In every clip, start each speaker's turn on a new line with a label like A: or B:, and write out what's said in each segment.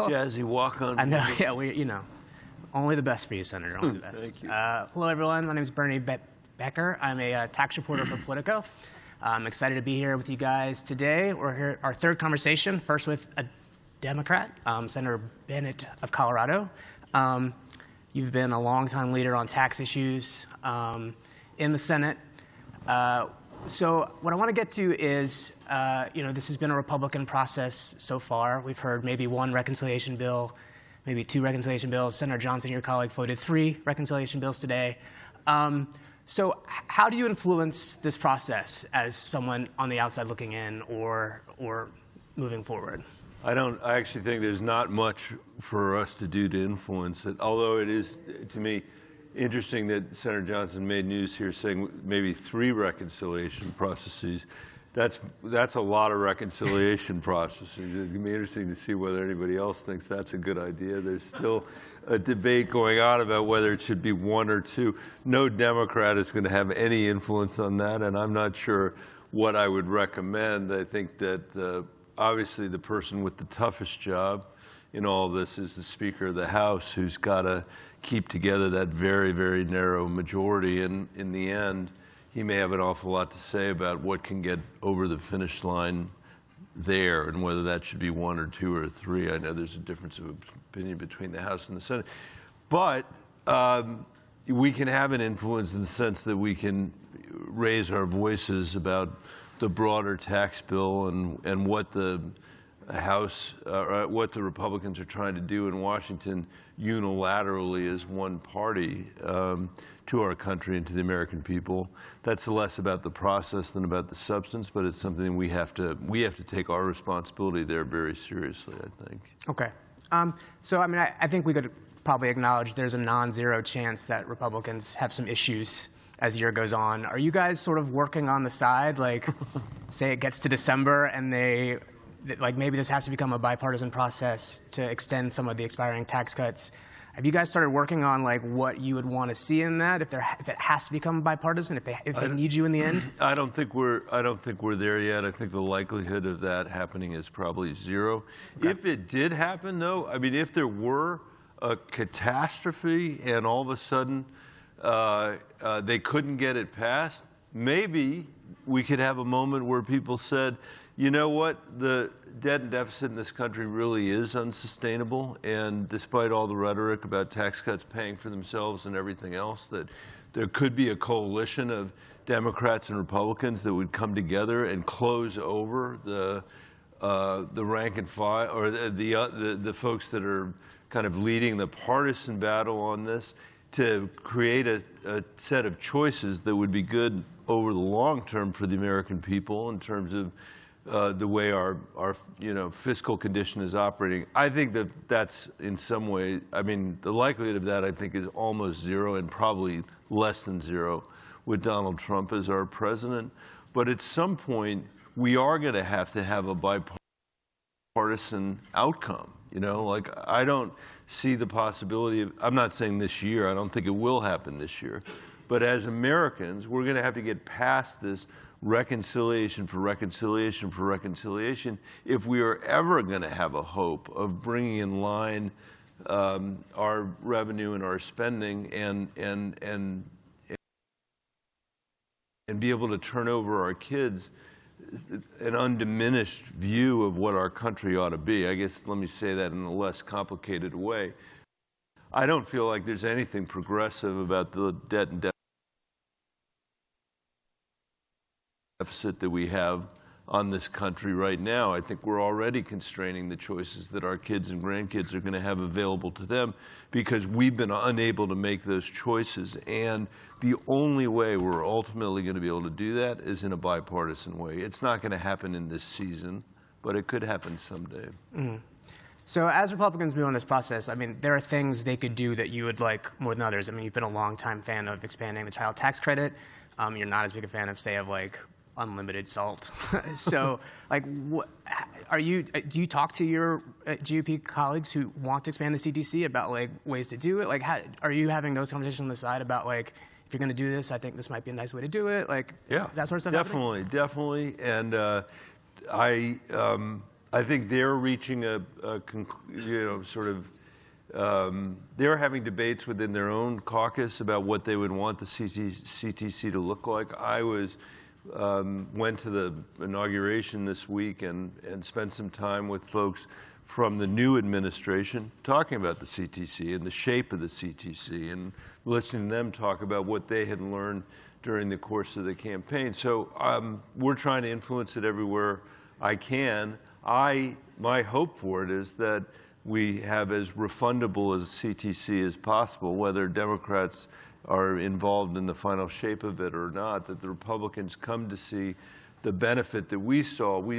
A: Jazzy walk-on.
B: I know, yeah, only the best for you, Senator, only the best.
A: Thank you.
B: Hello, everyone. My name is Bernie Becker. I'm a tax reporter for Politico. I'm excited to be here with you guys today. We're here, our third conversation, first with a Democrat, Senator Bennet of Colorado. You've been a longtime leader on tax issues in the Senate. So what I want to get to is, this has been a Republican process so far. We've heard maybe one reconciliation bill, maybe two reconciliation bills. Senator Johnson, your colleague, voted 3 reconciliation bills today. So how do you influence this process as someone on the outside looking in or moving forward?
A: I actually think there's not much for us to do to influence it, although it is, to me, interesting that Senator Johnson made news here saying maybe 3 reconciliation processes. That's a lot of reconciliation processes. It's going to be interesting to see whether anybody else thinks that's a good idea. There's still a debate going on about whether it should be 1 or 2. No Democrat is going to have any influence on that, and I'm not sure what I would recommend. I think that obviously the person with the toughest job in all of this is the Speaker of the House, who's got to keep together that very, very narrow majority. And in the end, he may have an awful lot to say about what can get over the finish line there and whether that should be 1 or 2 or 3. I know there's a difference of opinion between the House and the Senate. But we can have an influence in the sense that we can raise our voices about the broader tax bill and what the House, what the Republicans are trying to do in Washington unilaterally as one party to our country and to the American people. That's less about the process than about the substance, but it's something we have to take our responsibility there very seriously, I think.
B: Okay. So, I mean, I think we could probably acknowledge there's a non-zero chance that Republicans have some issues as the year goes on. Are you guys sort of working on the side, like, say it gets to December and maybe this has to become a bipartisan process to extend some of the expiring tax cuts? Have you guys started working on like what you would want to see in that if it has to become bipartisan, if they need you in the end?
A: I don't think we're there yet. I think the likelihood of that happening is probably 0. Okay. If it did happen, though, I mean, if there were a catastrophe and all of a sudden they couldn't get it passed, maybe we could have a moment where people said, you know what, the debt and deficit in this country really is unsustainable, and despite all the rhetoric about tax cuts paying for themselves and everything else, that there could be a coalition of Democrats and Republicans that would come together and close over the rank and file, or the folks that are kind of leading the partisan battle on this, to create a set of choices that would be good over the long term for the American people in terms of the way our fiscal condition is operating. I think that's in some way, I mean, the likelihood of that I think is almost 0 and probably less than 0 with Donald Trump as our president. But at some point, we are going to have a bipartisan outcome. Like, I don't see the possibility of, I'm not saying this year, I don't think it will happen this year, but as Americans, we're going to have to get past this reconciliation for reconciliation for reconciliation if we are ever going to have a hope of bringing in line our revenue and our spending and be able to turn over our kids an undiminished view of what our country ought to be. I guess let me say that in a less complicated way. I don't feel like there's anything progressive about the debt and deficit that we have on this country right now. I think we're already constraining the choices that our kids and grandkids are going to have available to them because we've been unable to make those choices. And the only way we're ultimately going to be able to do that is in a bipartisan way. It's not going to happen in this season, but it could happen someday.
B: Mm-hmm. So as Republicans move on this process, I mean, there are things they could do that you would like more than others. I mean, you've been a long-time fan of expanding the child tax credit. You're not as big a fan of, say, of like unlimited SALT. So, like, do you talk to your GOP colleagues who want to expand the CTC about like ways to do it? Like, are you having those conversations on the side about like, if you're going to do this, I think this might be a nice way to do it? Like,
A: yeah,
B: that sort of stuff.
A: Definitely. And I think they're reaching they're having debates within their own caucus about what they would want the CTC to look like. I went to the inauguration this week and spent some time with folks from the new administration talking about the CTC and the shape of the CTC and listening to them talk about what they had learned during the course of the campaign. So we're trying to influence it everywhere I can. My hope for it is that we have as refundable as CTC as possible, whether Democrats are involved in the final shape of it or not, that the Republicans come to see the benefit that we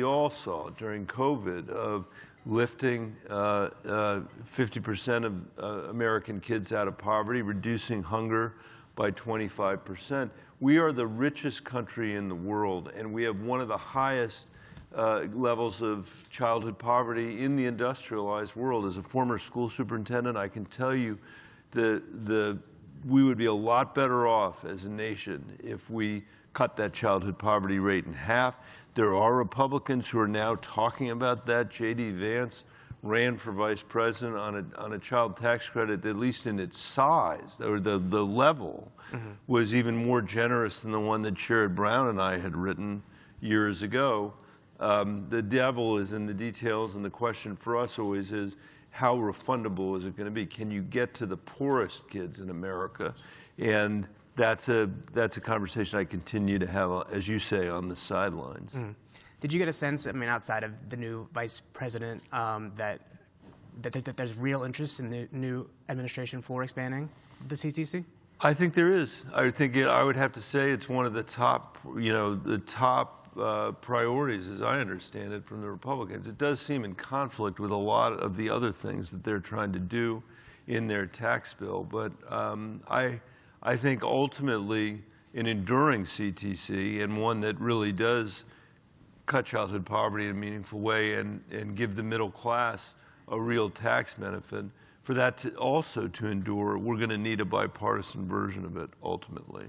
A: all saw during COVID of lifting 50% of American kids out of poverty, reducing hunger by 25%. We are the richest country in the world, and we have one of the highest levels of childhood poverty in the industrialized world. As a former school superintendent, I can tell you we would be a lot better off as a nation if we cut that childhood poverty rate in half. There are Republicans who are now talking about that. J.D. Vance ran for vice president on a child tax credit that, at least in its size, or the level, was even more generous than the one that Sherrod Brown and I had written years ago. The devil is in the details, and the question for us always is, how refundable is it going to be? Can you get to the poorest kids in America? And that's a conversation I continue to have, as you say, on the sidelines.
B: Did you get a sense, I mean, outside of the new vice president, that there's real interest in the new administration for expanding the CTC?
A: I think there is. I think I would have to say it's one of the top, priorities, as I understand it, from the Republicans. It does seem in conflict with a lot of the other things that they're trying to do in their tax bill. But I think ultimately an enduring CTC, and one that really does cut childhood poverty in a meaningful way and give the middle class a real tax benefit, for that to also to endure, we're going to need a bipartisan version of it ultimately.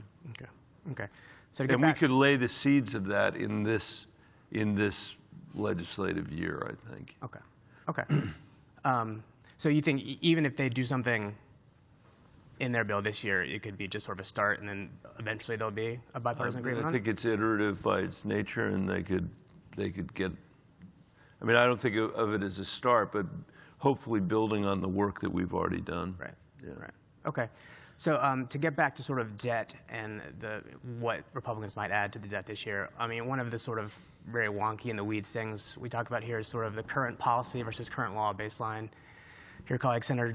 B: Okay. So
A: and we could lay the seeds of that in this legislative year, I think.
B: Okay. So you think even if they do something in their bill this year, it could be just sort of a start, and then eventually there'll be a bipartisan agreement on it?
A: I think it's iterative by its nature, and they could get. I mean, I don't think of it as a start, but hopefully building on the work that we've already done.
B: Right. Yeah. Right. Okay. So to get back to sort of debt and what Republicans might add to the debt this year, I mean, one of the sort of very wonky in the weeds things we talk about here is sort of the current policy versus current law baseline. Your colleague Senator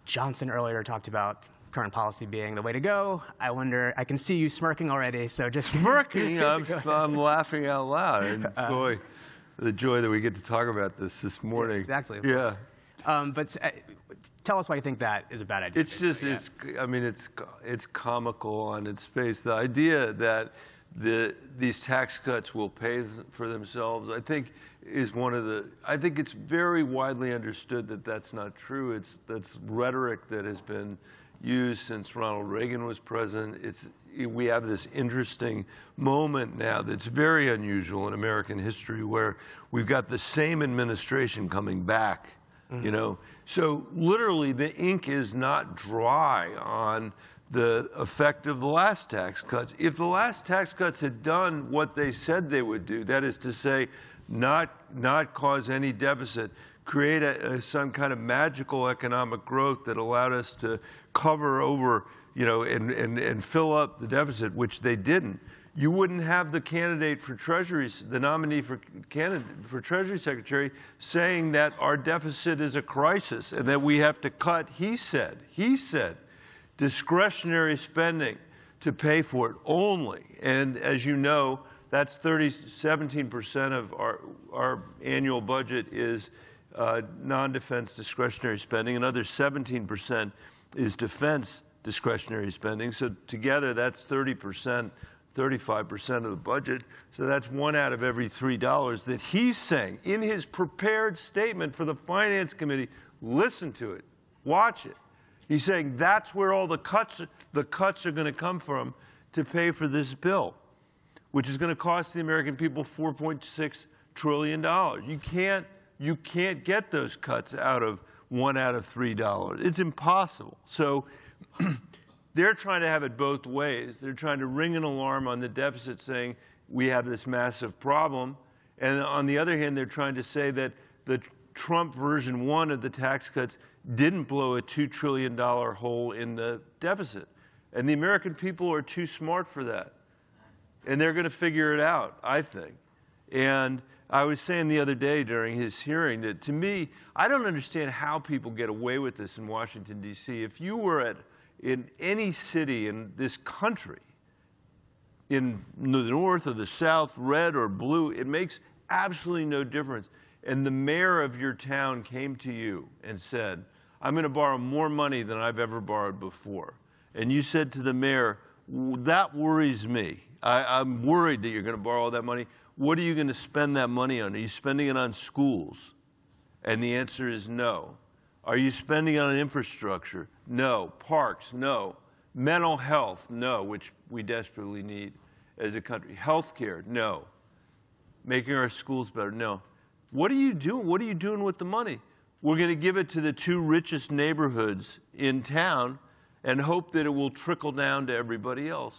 B: Johnson earlier talked about current policy being the way to go. I wonder, I can see you smirking already, so just
A: smirking. I'm laughing out loud. And the joy that we get to talk about this morning.
B: Yeah, exactly. Of
A: course.
B: But tell us why you think that is a bad idea.
A: It's just, it's comical on its face. The idea that these tax cuts will pay for themselves, I think, is one of the. I think it's very widely understood that that's not true. That's rhetoric that has been used since Ronald Reagan was president. We have this interesting moment now that's very unusual in American history, where we've got the same administration coming back. So literally the ink is not dry on the effect of the last tax cuts. If the last tax cuts had done what they said they would do, that is to say, not cause any deficit, create some kind of magical economic growth that allowed us to cover over, and fill up the deficit, which they didn't, you wouldn't have the candidate for the nominee for Treasury Secretary saying that our deficit is a crisis and that we have to cut, he said, discretionary spending to pay for it only. And as you know, that's 17% of our annual budget is non-defense discretionary spending. Another 17% is defense discretionary spending. So together, that's 30%. 35% of the budget, so that's $1 out of every $3 that he's saying in his prepared statement for the Finance Committee. Listen to it, watch it. He's saying that's where all the cuts are going to come from to pay for this bill, which is going to cost the American people $4.6 trillion. You can't get those cuts out of $1 out of $3. It's impossible. So they're trying to have it both ways. They're trying to ring an alarm on the deficit saying we have this massive problem. And on the other hand, they're trying to say that the Trump version 1 of the tax cuts didn't blow a $2 trillion hole in the deficit. And the American people are too smart for that. And they're going to figure it out, I think. And I was saying the other day during his hearing that, to me, I don't understand how people get away with this in Washington, D.C. If you were in any city in this country, in the north or the south, red or blue, it makes absolutely no difference. And the mayor of your town came to you and said, I'm going to borrow more money than I've ever borrowed before. And you said to the mayor, that worries me. I'm worried that you're going to borrow all that money. What are you going to spend that money on? Are you spending it on schools? And the answer is no. Are you spending it on infrastructure? No. Parks? No. Mental health? No, which we desperately need as a country. Healthcare? No. Making our schools better? No. What are you doing? What are you doing with the money? We're going to give it to the 2 richest neighborhoods in town and hope that it will trickle down to everybody else.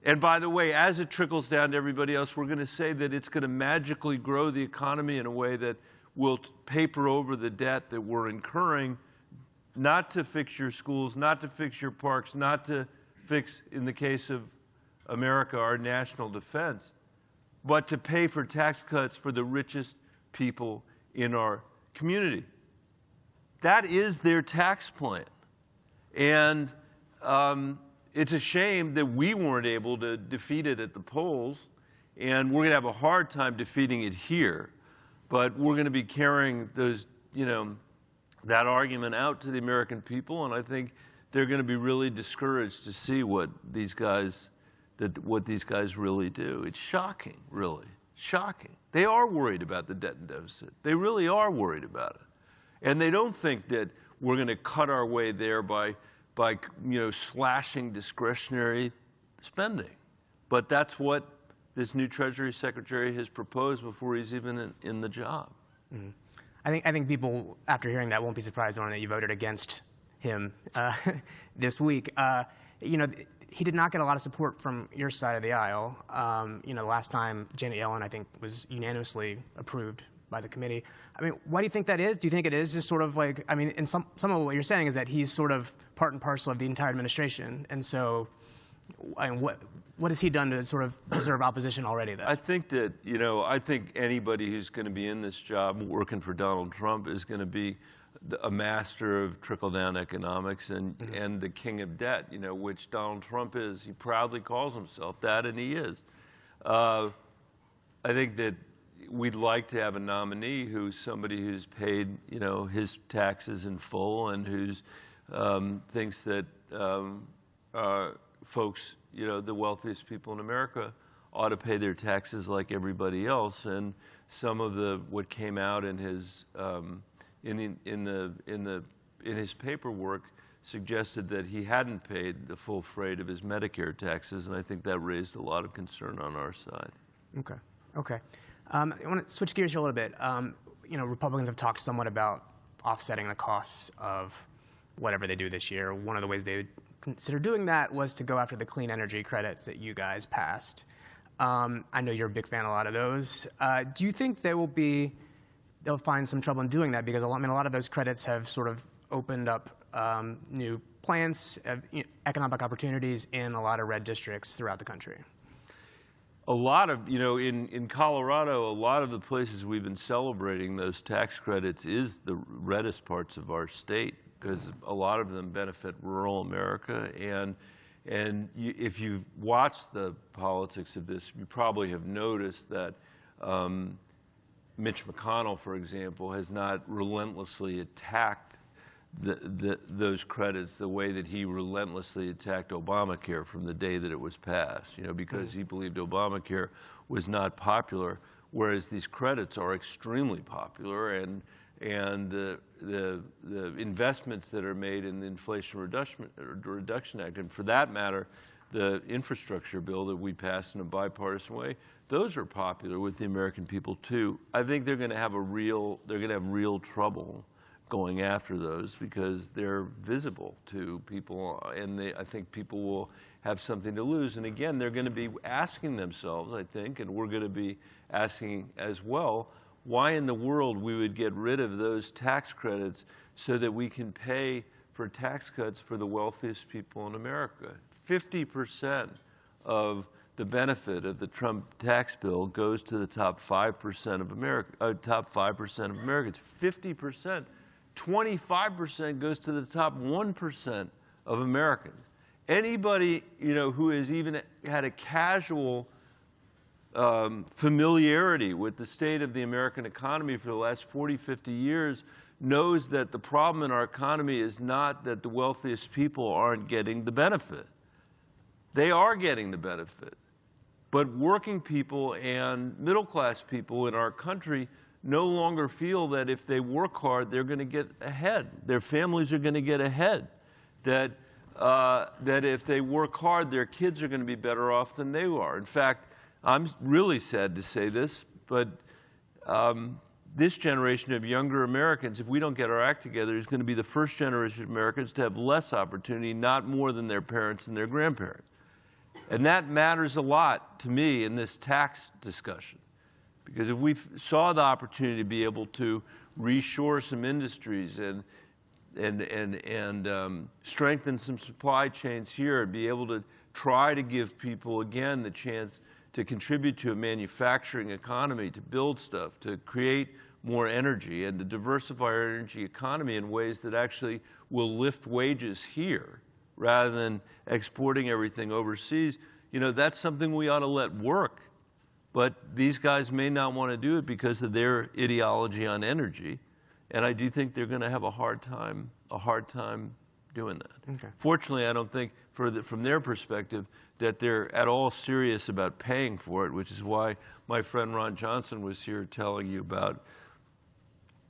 A: And by the way, as it trickles down to everybody else, we're going to say that it's going to magically grow the economy in a way that will paper over the debt that we're incurring, not to fix your schools, not to fix your parks, not to fix, in the case of America, our national defense, but to pay for tax cuts for the richest people in our community. That is their tax plan. And it's a shame that we weren't able to defeat it at the polls, and we're going to have a hard time defeating it here. But we're going to be carrying those, that argument out to the American people, and I think they're going to be really discouraged to see what these guys really do. It's shocking, really, shocking. They are worried about the debt and deficit. They really are worried about it, and they don't think that we're going to cut our way there by slashing discretionary spending. But that's what this new Treasury Secretary has proposed before he's even in the job.
B: Mm-hmm. I think people, after hearing that, won't be surprised on that you voted against him this week. He did not get a lot of support from your side of the aisle. Last time Janet Yellen, I think, was unanimously approved by the committee. I mean, why do you think that is? Do you think it is just sort of like, I mean, in some of what you're saying is that he's sort of part and parcel of the entire administration, and so, I mean, what has he done to sort of preserve opposition already, then?
A: I think that, I think anybody who's going to be in this job working for Donald Trump is going to be a master of trickle-down economics and the king of debt, which Donald Trump is. He proudly calls himself that, and he is. I think that we'd like to have a nominee who's somebody who's paid, his taxes in full and who's thinks that folks, the wealthiest people in America ought to pay their taxes like everybody else. And some of what came out in his in his paperwork suggested that he hadn't paid the full freight of his Medicare taxes, and I think that raised a lot of concern on our side.
B: Okay. I want to switch gears here a little bit. Republicans have talked somewhat about offsetting the costs of whatever they do this year. One of the ways they would consider doing that was to go after the clean energy credits that you guys passed. I know you're a big fan of a lot of those. Do you think they'll find some trouble in doing that? Because a lot of those credits have sort of opened up new plants, economic opportunities in a lot of red districts throughout the country.
A: A lot of, in Colorado, a lot of the places we've been celebrating those tax credits is the reddest parts of our state, because a lot of them benefit rural America. And if you've watched the politics of this, you probably have noticed that Mitch McConnell, for example, has not relentlessly attacked those credits the way that he relentlessly attacked Obamacare from the day that it was passed, because he believed Obamacare was not popular, whereas these credits are extremely popular, and the investments that are made in the Inflation Reduction Act, and for that matter, the infrastructure bill that we passed in a bipartisan way, those are popular with the American people too. I think they're going to have real trouble going after those because they're visible to people, and I think people will have something to lose. And again, they're going to be asking themselves, I think, and we're going to be asking as well, why in the world we would get rid of those tax credits so that we can pay for tax cuts for the wealthiest people in America. 50% of the benefit of the Trump tax bill goes to the top 5% of top 5% of Americans. 50%, 25% goes to the top 1% of Americans. Anybody, who has even had a casual familiarity with the state of the American economy for the last 40, 50 years knows that the problem in our economy is not that the wealthiest people aren't getting the benefit. They are getting the benefit. But working people and middle-class people in our country no longer feel that if they work hard, they're going to get ahead. Their families are going to get ahead. That if they work hard, their kids are going to be better off than they are. In fact, I'm really sad to say this, but this generation of younger Americans, if we don't get our act together, is going to be the first generation of Americans to have less opportunity, not more than their parents and their grandparents. And that matters a lot to me in this tax discussion. Because if we saw the opportunity to be able to reshore some industries and strengthen some supply chains here, and be able to try to give people, again, the chance to contribute to a manufacturing economy, to build stuff, to create more energy, and to diversify our energy economy in ways that actually will lift wages here rather than exporting everything overseas, that's something we ought to let work. But these guys may not want to do it because of their ideology on energy, and I do think they're going to have a hard time doing that. Okay. Fortunately, I don't think, from their perspective, that they're at all serious about paying for it, which is why my friend Ron Johnson was here telling you about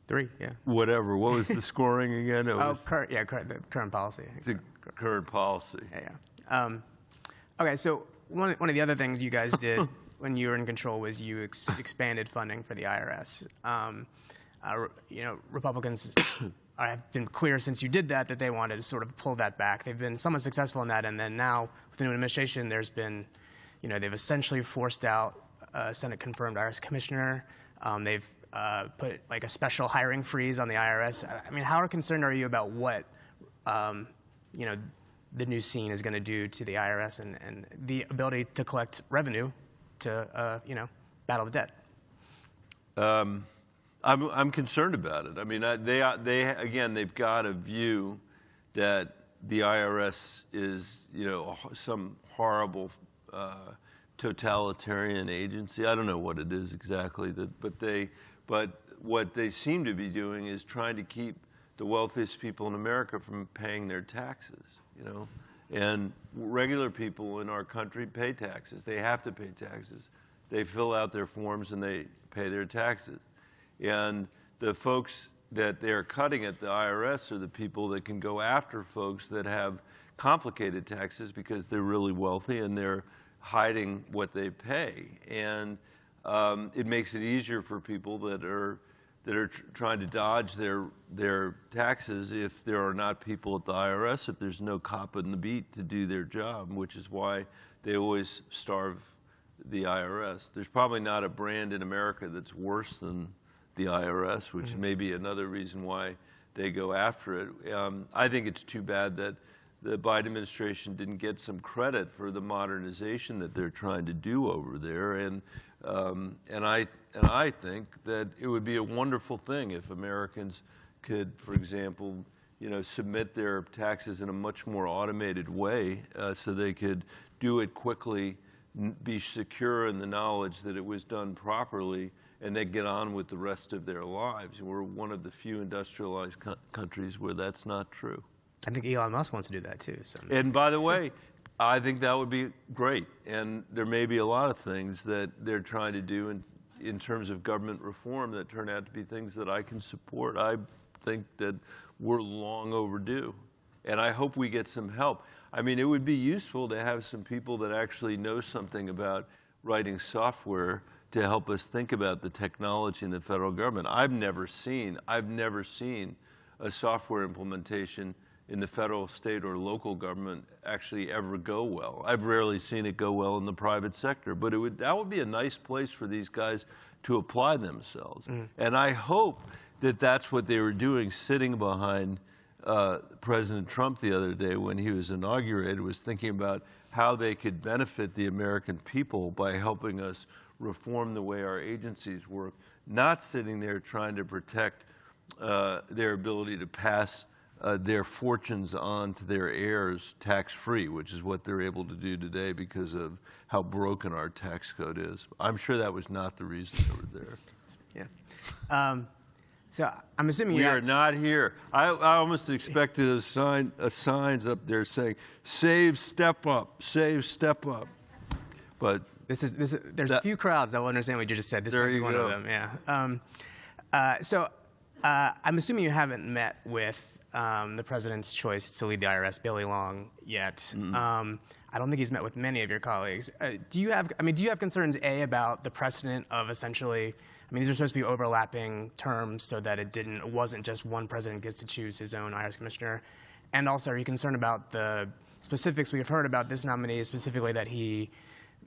B: 3, yeah.
A: Whatever. What was the scoring again?
B: The current policy.
A: The current policy.
B: Yeah. Okay, so one of the other things you guys did when you were in control was you expanded funding for the IRS. Republicans have been clear since you did that they wanted to sort of pull that back. They've been somewhat successful in that, and then now with the new administration, there's been, they've essentially forced out a Senate-confirmed IRS commissioner. They've put like a special hiring freeze on the IRS. I mean, how concerned are you about what, the new scene is going to do to the IRS and the ability to collect revenue to, battle the debt?
A: I'm concerned about it. I mean, they've got a view that the IRS is, some horrible totalitarian agency. I don't know what it is exactly, but what they seem to be doing is trying to keep the wealthiest people in America from paying their taxes, And regular people in our country pay taxes. They have to pay taxes. They fill out their forms and they pay their taxes. And the folks that they're cutting at the IRS are the people that can go after folks that have complicated taxes because they're really wealthy and they're hiding what they pay. And it makes it easier for people that are trying to dodge their taxes if there are not people at the IRS, if there's no cop on the beat to do their job, which is why they always starve the IRS. There's probably not a brand in America that's worse than the IRS, which may be another reason why they go after it. I think it's too bad that the Biden administration didn't get some credit for the modernization that they're trying to do over there. And I think that it would be a wonderful thing if Americans could, for example, submit their taxes in a much more automated way so they could do it quickly, be secure in the knowledge that it was done properly, and then get on with the rest of their lives. We're one of the few industrialized countries where that's not true.
B: I think Elon Musk wants to do that too. So.
A: And by the way, I think that would be great. And there may be a lot of things that they're trying to do in terms of government reform that turn out to be things that I can support. I think that we're long overdue. and I hope we get some help. I mean, it would be useful to have some people that actually know something about writing software to help us think about the technology in the federal government. I've never seen a software implementation in the federal, state, or local government actually ever go well. I've rarely seen it go well in the private sector, but that would be a nice place for these guys to apply themselves. And I hope that that's what they were doing, sitting behind President Trump the other day when he was inaugurated, was thinking about how they could benefit the American people by helping us reform the way our agencies work, not sitting there trying to protect their ability to pass their fortunes on to their heirs tax-free, which is what they're able to do today because of how broken our tax code is. I'm sure that was not the reason they were there.
B: Yeah. So I'm assuming
A: we are not here. I almost expected signs up there saying, "Save, step up, save, step up." But
B: there's a few crowds that will understand what you just said. This might be one of them. Yeah. I'm assuming you haven't met with the president's choice to lead the IRS, Billy Long, yet. I don't think he's met with many of your colleagues. Do you have concerns, A, about the precedent of essentially, these are supposed to be overlapping terms so that it wasn't just one president gets to choose his own IRS commissioner? And also, are you concerned about the specifics we've heard about this nominee, specifically that he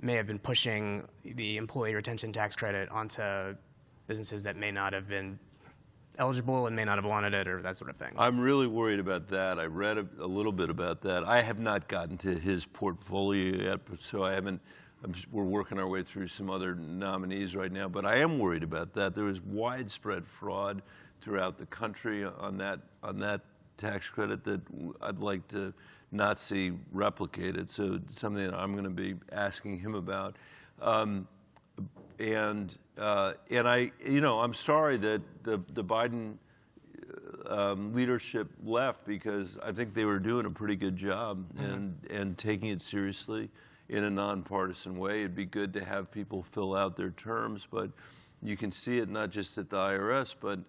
B: may have been pushing the employee retention tax credit onto businesses that may not have been eligible and may not have wanted it, or that sort of thing?
A: I'm really worried about that. I read a little bit about that. I have not gotten to his portfolio yet, so I haven't. We're working our way through some other nominees right now, but I am worried about that. There was widespread fraud throughout the country on that tax credit that I'd like to not see replicated. So it's something that I'm going to be asking him about. And I'm sorry that the Biden leadership left, because I think they were doing a pretty good job and taking it seriously in a nonpartisan way. It'd be good to have people fill out their terms, but you can see it not just at the IRS, but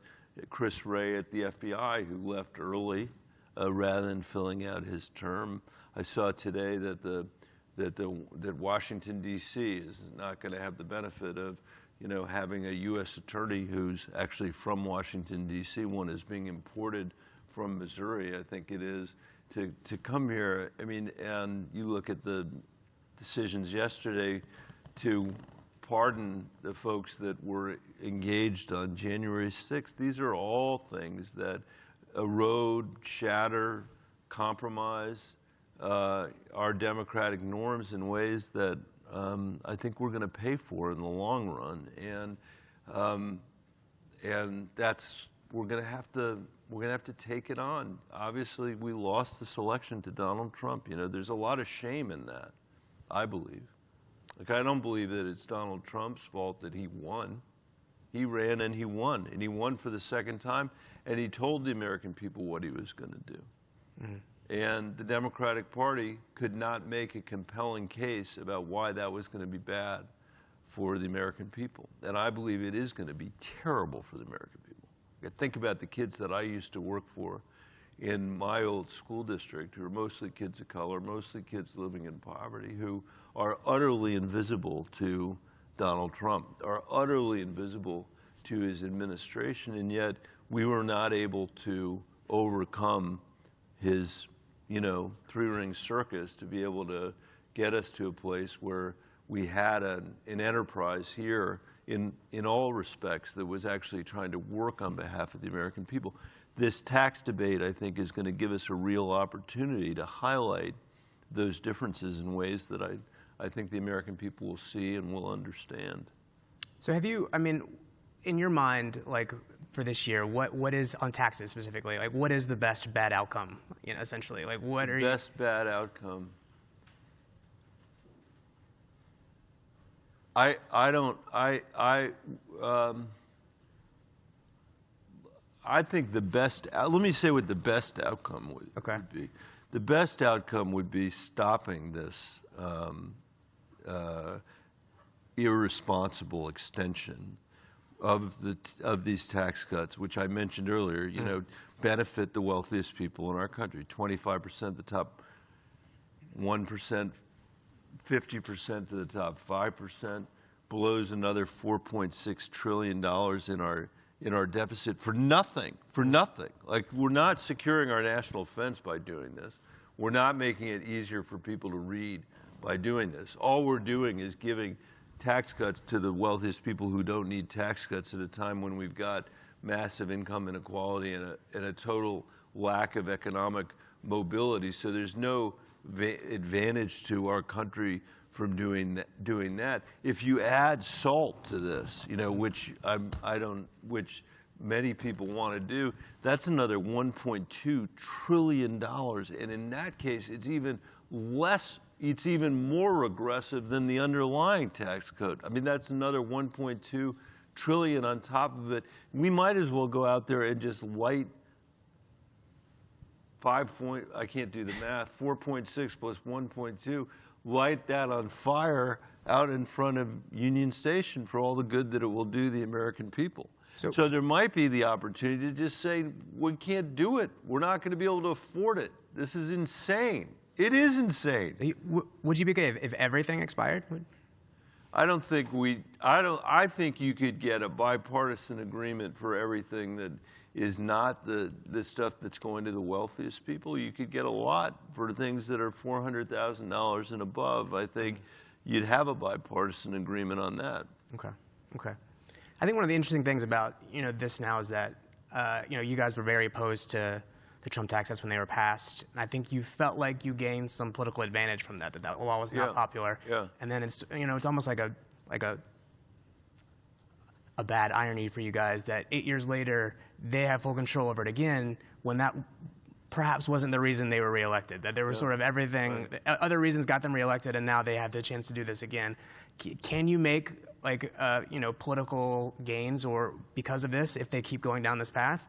A: Chris Wray at the FBI, who left early rather than filling out his term. I saw today that Washington, D.C. is not going to have the benefit of having a U.S. attorney who's actually from Washington, D.C. One is being imported from Missouri, I think it is, to come here. And you look at the decisions yesterday to pardon the folks that were engaged on January 6th. These are all things that erode, shatter, compromise our democratic norms in ways that I think we're going to pay for in the long run, and that's we're going to have to take it on. Obviously, we lost this election to Donald Trump. There's a lot of shame in that, I believe. I don't believe that it's Donald Trump's fault that he won. He ran and he won for the second time, and he told the American people what he was going to do. And the Democratic Party could not make a compelling case about why that was going to be bad for the American people. And I believe it is going to be terrible for the American people. Think about the kids that I used to work for in my old school district, who are mostly kids of color, mostly kids living in poverty, who are utterly invisible to Donald Trump, are utterly invisible to his administration, and yet we were not able to overcome his three-ring circus to be able to get us to a place where we had an enterprise here in all respects that was actually trying to work on behalf of the American people. This tax debate, I think, is going to give us a real opportunity to highlight those differences in ways that I think the American people will see and will understand.
B: So have you, in your mind, for this year, what is, on taxes specifically, what is the best bad outcome, essentially? What are
A: best bad outcome? I think the best, let me say what the best outcome would be. The best outcome would be stopping this irresponsible extension of these tax cuts, which I mentioned earlier, you know, benefit the wealthiest people in our country. 25% the top 1%, 50% to the top 5%, blows another $4.6 trillion in our deficit for nothing, for nothing. Like, we're not securing our national defense by doing this. We're not making it easier for people to read by doing this. All we're doing is giving tax cuts to the wealthiest people who don't need tax cuts at a time when we've got massive income inequality and a total lack of economic mobility. So there's no advantage to our country from doing that. If you add salt to this, you know, which which many people want to do, that's another $1.2 trillion. And in that case, it's even less. It's even more regressive than the underlying tax code. I mean, that's another $1.2 trillion on top of it. We might as well go out there and just light I can't do the math, 4.6 plus 1.2, light that on fire out in front of Union Station for all the good that it will do the American people. So there might be the opportunity to just say, we can't do it. We're not going to be able to afford it. This is insane. It is insane.
B: So would you be okay if everything expired?
A: I don't think I think you could get a bipartisan agreement for everything that is not the stuff that's going to the wealthiest people. You could get a lot for things that are $400,000 and above. I think you'd have a bipartisan agreement on that.
B: Okay. I think one of the interesting things about this now is that you guys were very opposed to the Trump tax cuts when they were passed, and I think you felt like you gained some political advantage from that law was not popular.
A: Yeah.
B: And then it's almost like a bad irony for you guys that 8 years later they have full control over it again, when that perhaps wasn't the reason they were reelected. That there was sort of everything, other reasons got them reelected, and now they have the chance to do this again. Can you make political gains or because of this if they keep going down this path?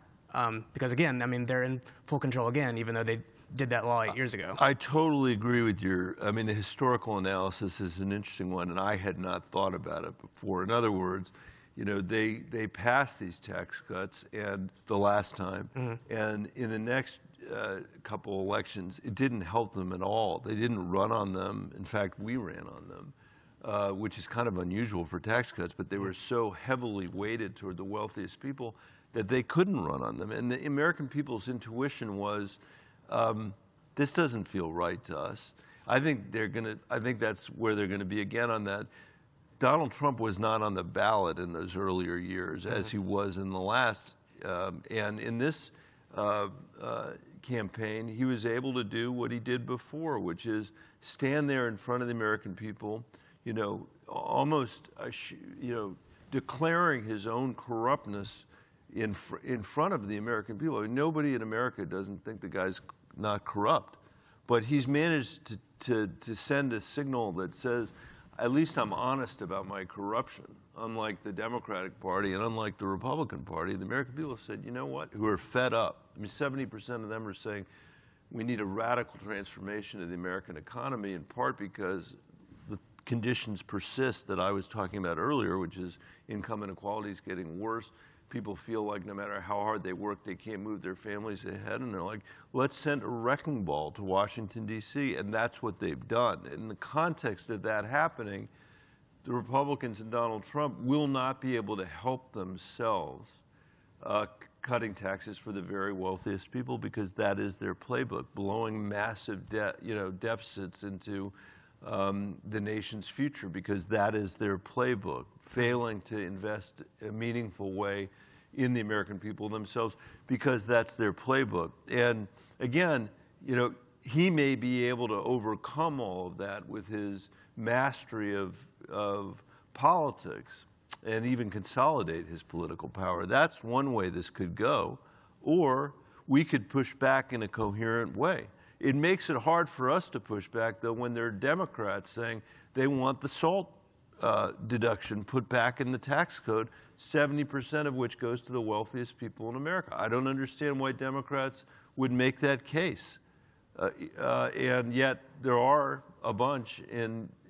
B: Because again, I mean, they're in full control again, even though they did that law 8 years ago.
A: I totally agree with the historical analysis is an interesting one, and I had not thought about it before. In other words, they passed these tax cuts and the last time, and in the next couple elections, it didn't help them at all. They didn't run on them. In fact, we ran on them, which is kind of unusual for tax cuts, but they were so heavily weighted toward the wealthiest people that they couldn't run on them. And the American people's intuition was, this doesn't feel right to us. I think that's where they're gonna be again on that. Donald Trump was not on the ballot in those earlier years as he was in the last, and in this campaign, he was able to do what he did before, which is stand there in front of the American people, almost, declaring his own corruptness in front of the American people. I mean, nobody in America doesn't think the guy's not corrupt, but he's managed to send a signal that says, at least I'm honest about my corruption. Unlike the Democratic Party and unlike the Republican Party, the American people said, you know what, who are fed up. I mean, 70% of them are saying we need a radical transformation of the American economy, in part because the conditions persist that I was talking about earlier, which is income inequality is getting worse. People feel like no matter how hard they work, they can't move their families ahead. And they're like, let's send a wrecking ball to Washington, D.C. And that's what they've done. In the context of that happening, the Republicans and Donald Trump will not be able to help themselves cutting taxes for the very wealthiest people, because that is their playbook, blowing massive deficits into the nation's future, because that is their playbook, failing to invest a meaningful way in the American people themselves, because that's their playbook. And again, he may be able to overcome all of that with his mastery of politics and even consolidate his political power. That's one way this could go. Or we could push back in a coherent way. It makes it hard for us to push back, though, when there are Democrats saying they want the SALT deduction put back in the tax code, 70% of which goes to the wealthiest people in America. I don't understand why Democrats would make that case. And yet there are a bunch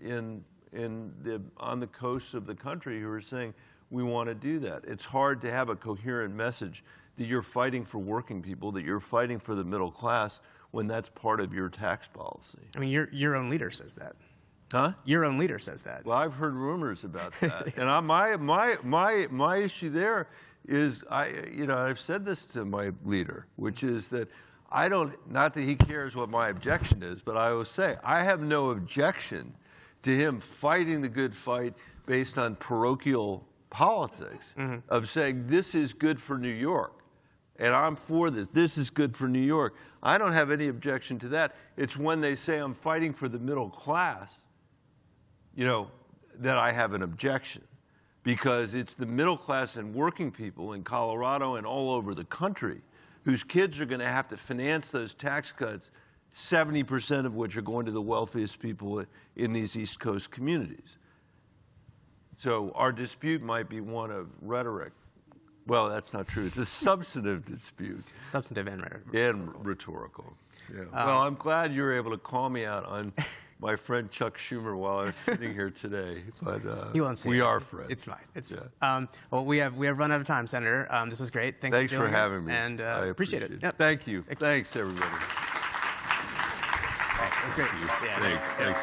A: on the coast of the country who are saying we want to do that. It's hard to have a coherent message that you're fighting for working people, that you're fighting for the middle class, when that's part of your tax policy.
B: I mean, your own leader says that.
A: Huh?
B: Your own leader says that.
A: Well, I've heard rumors about that. And my issue there is, I've said this to my leader, which is that not that he cares what my objection is, but I will say, I have no objection to him fighting the good fight based on parochial politics of saying, this is good for New York. And I'm for this. This is good for New York. I don't have any objection to that. It's when they say I'm fighting for the middle class, that I have an objection. Because it's the middle class and working people in Colorado and all over the country whose kids are going to have to finance those tax cuts, 70% of which are going to the wealthiest people in these East Coast communities. So our dispute might be one of rhetoric. Well, that's not true. It's a substantive dispute.
B: Substantive and rhetoric.
A: And rhetorical. Yeah. Well, I'm glad you were able to call me out on my friend Chuck Schumer while I was sitting here today. But we are friends.
B: It's fine. Well, we have run out of time, Senator. This was great. Thanks
A: for having me.
B: And
A: I
B: appreciate it. Yep.
A: Thank you. Thanks, everybody.
B: That's great.
A: Thanks.